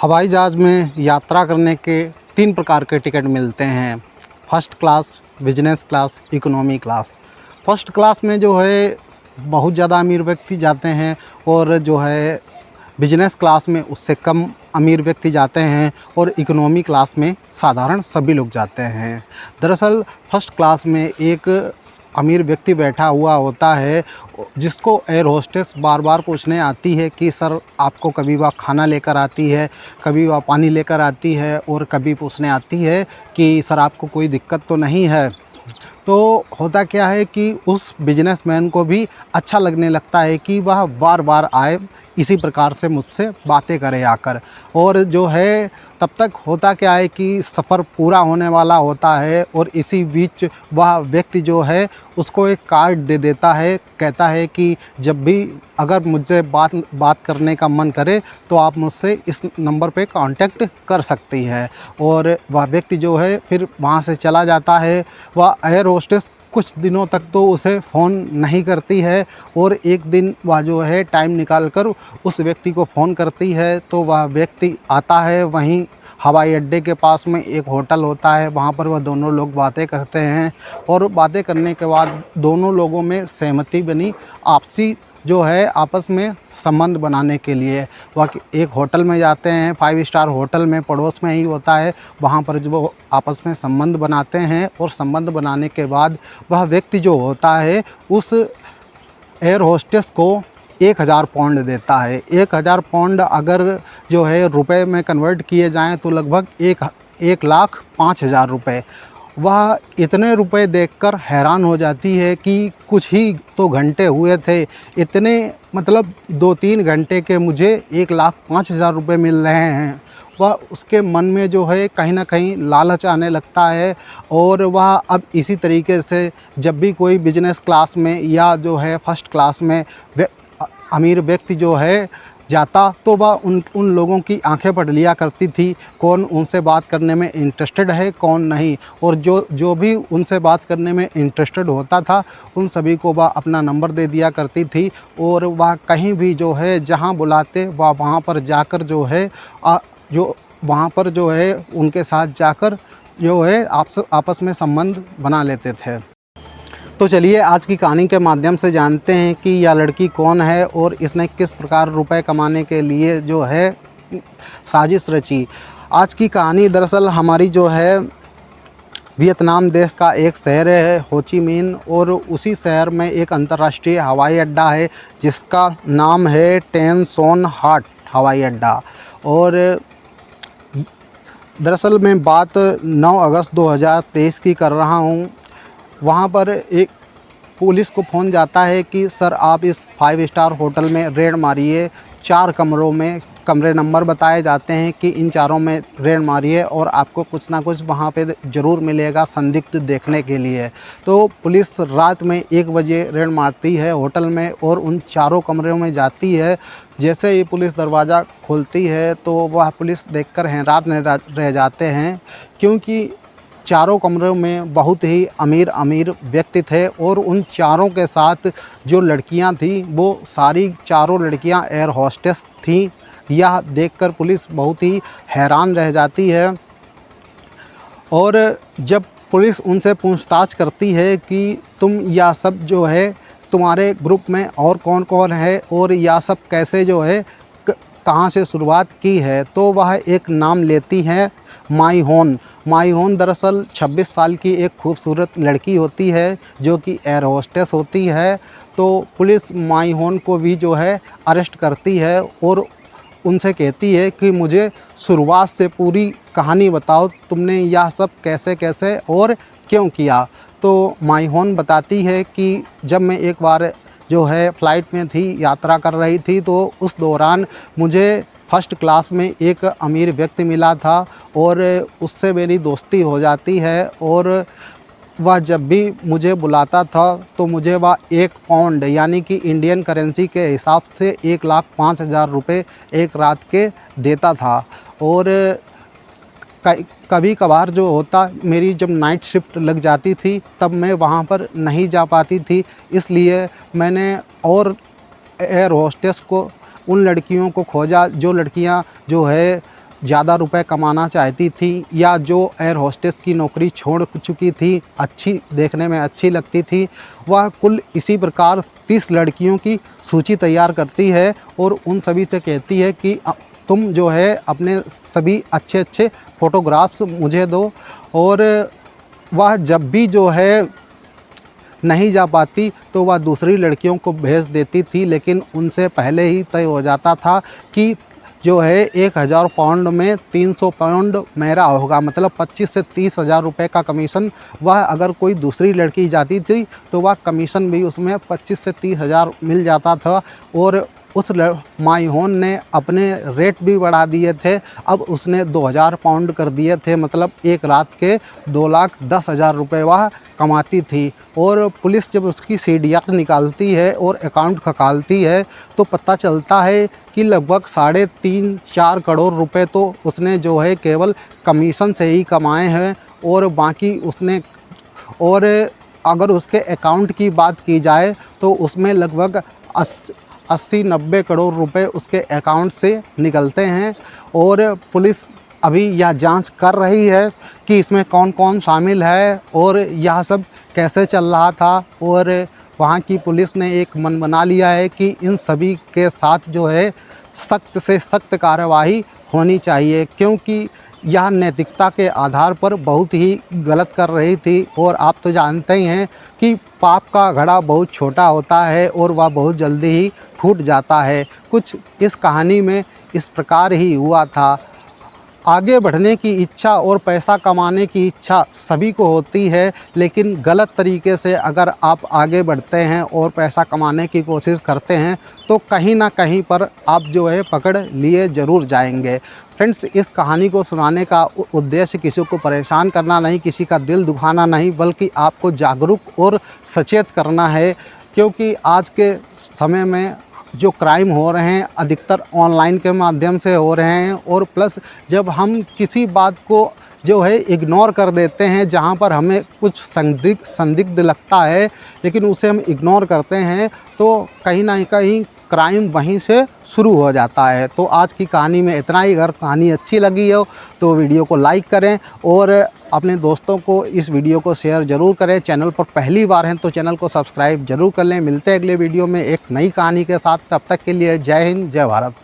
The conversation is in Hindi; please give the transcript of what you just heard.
हवाई जहाज़ में यात्रा करने के 3 प्रकार के टिकट मिलते हैं। First class, business class, economy class. First class में जो है बहुत ज़्यादा अमीर व्यक्ति जाते हैं और जो है बिजनेस क्लास में उससे कम अमीर व्यक्ति जाते हैं और इकोनॉमी क्लास में साधारण सभी लोग जाते हैं। दरअसल फ़र्स्ट क्लास में एक अमीर व्यक्ति बैठा हुआ होता है जिसको एयर होस्टेस बार बार पूछने आती है कि सर आपको कभी वह खाना लेकर आती है, कभी वह पानी लेकर आती है और कभी पूछने आती है कि सर आपको कोई दिक्कत तो नहीं है। तो होता क्या है कि उस बिजनेसमैन को भी अच्छा लगने लगता है कि वह बार बार आए, इसी प्रकार से मुझसे बातें करे आकर। और जो है तब तक होता क्या है कि सफ़र पूरा होने वाला होता है और इसी बीच वह व्यक्ति जो है उसको एक कार्ड दे देता है, कहता है कि जब भी अगर मुझसे बात करने का मन करे तो आप मुझसे इस नंबर पे कांटेक्ट कर सकती है। और वह व्यक्ति जो है फिर वहाँ से चला जाता है। वह एयर होस्टेस कुछ दिनों तक तो उसे फ़ोन नहीं करती है और एक दिन वह जो है टाइम निकाल कर उस व्यक्ति को फ़ोन करती है। तो वह व्यक्ति आता है, वहीं हवाई अड्डे के पास में एक होटल होता है, वहाँ पर वह दोनों लोग बातें करते हैं और बातें करने के बाद दोनों लोगों में सहमति बनी, आपसी जो है आपस में संबंध बनाने के लिए वह एक होटल में जाते हैं, 5 स्टार होटल में पड़ोस में ही होता है। वहाँ पर जो वो आपस में संबंध बनाते हैं और संबंध बनाने के बाद वह व्यक्ति जो होता है उस एयर होस्टेस को 1000 पाउंड देता है। 1000 पाउंड अगर जो है रुपए में कन्वर्ट किए जाएँ तो लगभग 1,05,000 रुपये। वह इतने रुपए देखकर हैरान हो जाती है कि कुछ ही तो घंटे हुए थे, इतने मतलब 2-3 घंटे के मुझे 1,05,000 रुपये मिल रहे हैं। वह उसके मन में जो है कहीं न कहीं लालच आने लगता है और वह अब इसी तरीके से जब भी कोई बिजनेस क्लास में या जो है फ़र्स्ट क्लास में अमीर व्यक्ति जो है जाता तो वह उन लोगों की आंखें पढ़ लिया करती थी, कौन उनसे बात करने में इंटरेस्टेड है कौन नहीं। और जो भी उनसे बात करने में इंटरेस्टेड होता था उन सभी को वह अपना नंबर दे दिया करती थी और वह कहीं भी जो है जहां बुलाते वह वहां पर जाकर जो है जो वहां पर जो है उनके साथ जाकर जो है आपस में संबंध बना लेते थे। तो चलिए आज की कहानी के माध्यम से जानते हैं कि यह लड़की कौन है और इसने किस प्रकार रुपए कमाने के लिए जो है साजिश रची। आज की कहानी दरअसल हमारी जो है वियतनाम देश का एक शहर है हो ची मिन्ह और उसी शहर में एक अंतर्राष्ट्रीय हवाई अड्डा है जिसका नाम है टेन सोन हाट हवाई अड्डा। और दरअसल मैं बात 9 अगस्त 2023 की कर रहा हूँ। वहाँ पर एक पुलिस को फ़ोन जाता है कि सर आप इस 5 स्टार होटल में रेड मारिए। 4 कमरों में कमरे नंबर बताए जाते हैं कि इन चारों में रेड मारिए और आपको कुछ ना कुछ वहाँ पे ज़रूर मिलेगा संदिग्ध देखने के लिए। तो पुलिस रात में 1 बजे रेड मारती है होटल में और उन चारों कमरों में जाती है। जैसे ही पुलिस दरवाज़ा खोलती है तो वह पुलिस देखकर हैरान रह जाते हैं क्योंकि चारों कमरों में बहुत ही अमीर व्यक्ति थे और उन चारों के साथ जो लड़कियां थी वो सारी चारों लड़कियां एयर होस्टेस थीं। यह देखकर पुलिस बहुत ही हैरान रह जाती है और जब पुलिस उनसे पूछताछ करती है कि तुम यह सब जो है तुम्हारे ग्रुप में और कौन कौन है और यह सब कैसे जो है कहाँ से शुरुआत की है, तो वह एक नाम लेती हैं माई होन। माई होन दरअसल 26 साल की एक खूबसूरत लड़की होती है जो कि एयर होस्टेस होती है। तो पुलिस माई होन को भी जो है अरेस्ट करती है और उनसे कहती है कि मुझे शुरुआत से पूरी कहानी बताओ, तुमने यह सब कैसे कैसे और क्यों किया। तो माई होन बताती है कि जब मैं एक बार जो है फ़्लाइट में थी, यात्रा कर रही थी, तो उस दौरान मुझे फ़र्स्ट क्लास में एक अमीर व्यक्ति मिला था और उससे मेरी दोस्ती हो जाती है और वह जब भी मुझे बुलाता था तो मुझे वह 1 पाउंड यानी कि इंडियन करेंसी के हिसाब से 1,05,000 रुपये एक रात के देता था। और कभी कभार जो होता मेरी जब नाइट शिफ्ट लग जाती थी तब मैं वहाँ पर नहीं जा पाती थी, इसलिए मैंने और एयर होस्टेस को उन लड़कियों को खोजा जो लड़कियाँ जो है ज़्यादा रुपए कमाना चाहती थी या जो एयर होस्टेस की नौकरी छोड़ चुकी थी, अच्छी देखने में अच्छी लगती थी, वह कुल इसी प्रकार 30 लड़कियों की सूची तैयार करती है और उन सभी से कहती है कि तुम जो है अपने सभी अच्छे अच्छे फ़ोटोग्राफ्स मुझे दो। और वह जब भी जो है नहीं जा पाती तो वह दूसरी लड़कियों को भेज देती थी, लेकिन उनसे पहले ही तय हो जाता था कि जो है 1000 पाउंड में 300 पाउंड मेरा होगा, मतलब 25 से 30 हज़ार रुपये का कमीशन। वह अगर कोई दूसरी लड़की जाती थी तो वह कमीशन भी उसमें 25 से 30 हज़ार मिल जाता था। और उस माईहोन ने अपने रेट भी बढ़ा दिए थे, अब उसने 2000 पाउंड कर दिए थे, मतलब एक रात के 2,10,000 रुपये वह कमाती थी। और पुलिस जब उसकी सीडीआर निकालती है और अकाउंट खंगालती है तो पता चलता है कि लगभग 3.5-4 करोड़ रुपए तो उसने जो है केवल कमीशन से ही कमाए हैं। और बाकी उसने, और अगर उसके अकाउंट की बात की जाए तो उसमें लगभग 80-90 करोड़ रुपए उसके अकाउंट से निकलते हैं। और पुलिस अभी यह जांच कर रही है कि इसमें कौन कौन शामिल है और यह सब कैसे चल रहा था। और वहाँ की पुलिस ने एक मन बना लिया है कि इन सभी के साथ जो है सख्त से सख्त कार्रवाई होनी चाहिए, क्योंकि यह नैतिकता के आधार पर बहुत ही गलत कर रही थी। और आप तो जानते ही हैं कि पाप का घड़ा बहुत छोटा होता है और वह बहुत जल्दी ही फूट जाता है। कुछ इस कहानी में इस प्रकार ही हुआ था। आगे बढ़ने की इच्छा और पैसा कमाने की इच्छा सभी को होती है, लेकिन गलत तरीके से अगर आप आगे बढ़ते हैं और पैसा कमाने की कोशिश करते हैं तो कहीं ना कहीं पर आप जो है पकड़ लिए ज़रूर जाएंगे। फ्रेंड्स, इस कहानी को सुनाने का उद्देश्य किसी को परेशान करना नहीं, किसी का दिल दुखाना नहीं, बल्कि आपको जागरूक और सचेत करना है। क्योंकि आज के समय में जो क्राइम हो रहे हैं अधिकतर ऑनलाइन के माध्यम से हो रहे हैं। और प्लस जब हम किसी बात को जो है इग्नोर कर देते हैं, जहां पर हमें कुछ संदिग्ध लगता है लेकिन उसे हम इग्नोर करते हैं, तो कहीं ना कहीं क्राइम वहीं से शुरू हो जाता है। तो आज की कहानी में इतना ही। अगर कहानी अच्छी लगी हो तो वीडियो को लाइक करें और अपने दोस्तों को इस वीडियो को शेयर ज़रूर करें। चैनल पर पहली बार हैं तो चैनल को सब्सक्राइब ज़रूर कर लें। मिलते हैं अगले वीडियो में एक नई कहानी के साथ। तब तक के लिए जय हिंद, जय भारत।